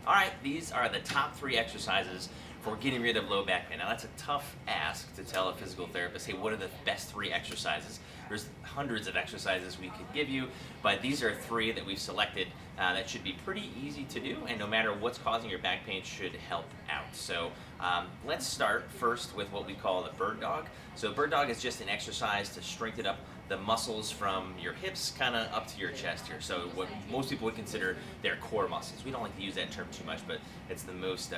All right, these are the top 3 exercises for getting rid of low back pain. Now that's a tough ask to tell a physical therapist, hey, what are the best 3 exercises? There's hundreds of exercises we could give you, but these are 3 that we've selected that should be pretty easy to do, and no matter what's causing your back pain should help out. So let's start first with what we call the bird dog. So bird dog is just an exercise to strengthen up the muscles from your hips kind of up to your chest here. So what most people would consider their core muscles. We don't like to use that term too much, but it's the most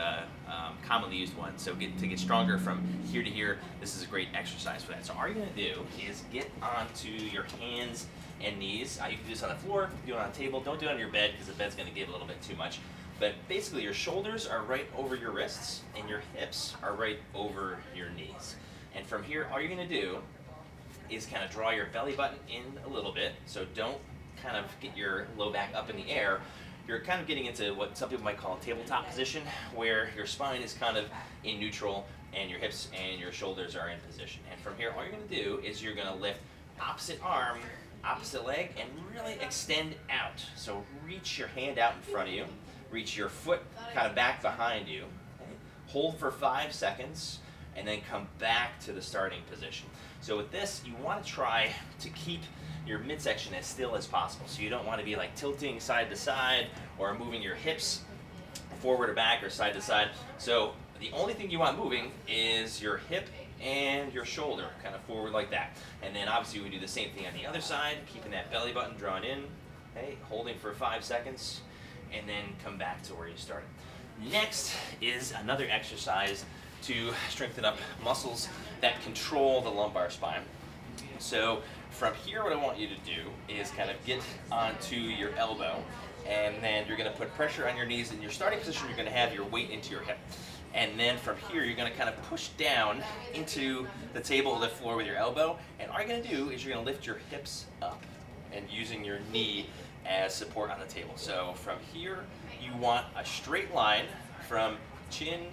commonly used one. So to get stronger from here to here, this is a great exercise for that. So all you're gonna do is get onto your hands and knees. You can do this on the floor, do it on a table. Don't do it on your bed because the bed's gonna give a little bit too much. But basically your shoulders are right over your wrists and your hips are right over your knees. And from here, all you're gonna do is kind of draw your belly button in a little bit. So don't kind of get your low back up in the air. You're kind of getting into what some people might call a tabletop position, where your spine is kind of in neutral and your hips and your shoulders are in position. And from here, all you're gonna do is you're gonna lift opposite arm, opposite leg, and really extend out. So reach your hand out in front of you, reach your foot kind of back behind you, okay? Hold for 5 seconds, and then come back to the starting position. So with this, you want to try to keep your midsection as still as possible. So you don't want to be like tilting side to side or moving your hips forward or back or side to side. So the only thing you want moving is your hip and your shoulder, kind of forward like that. And then obviously we do the same thing on the other side, keeping that belly button drawn in, okay, holding for 5 seconds, and then come back to where you started. Next is another exercise to strengthen up muscles that control the lumbar spine. So from here, what I want you to do is kind of get onto your elbow, and then you're going to put pressure on your knees. In your starting position, you're going to have your weight into your hip. And then from here, you're going to kind of push down into the table or the floor with your elbow. And all you're going to do is you're going to lift your hips up and using your knee as support on the table. So from here, you want a straight line from chin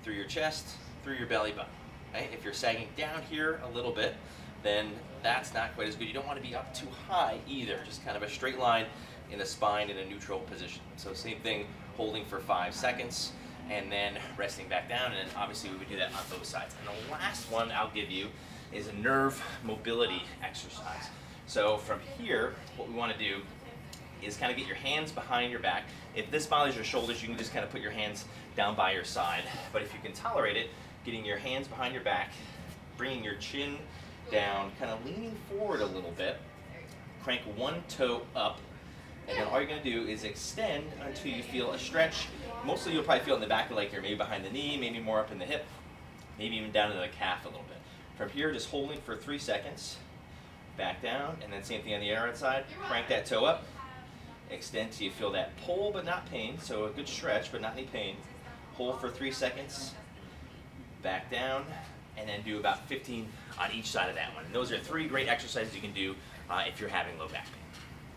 through your chest, through your belly button. Okay? If you're sagging down here a little bit, then that's not quite as good. You don't want to be up too high either, just kind of a straight line in the spine in a neutral position. So same thing, holding for 5 seconds, and then resting back down, and then obviously we would do that on both sides. And the last one I'll give you is a nerve mobility exercise. So from here, what we want to do is kind of get your hands behind your back. If this bothers your shoulders, you can just kind of put your hands down by your side. But if you can tolerate it, getting your hands behind your back, bringing your chin down, kind of leaning forward a little bit, crank one toe up, and then all you're going to do is extend until you feel a stretch. Mostly you'll probably feel it in the back of the leg here, maybe behind the knee, maybe more up in the hip, maybe even down to the calf a little bit. From here, just holding for 3 seconds, back down, and then same thing on the other side, crank that toe up, extend till you feel that pull but not pain, so a good stretch but not any pain. Hold for 3 seconds, back down, and then do about 15 on each side of that one. And those are 3 great exercises you can do if you're having low back pain.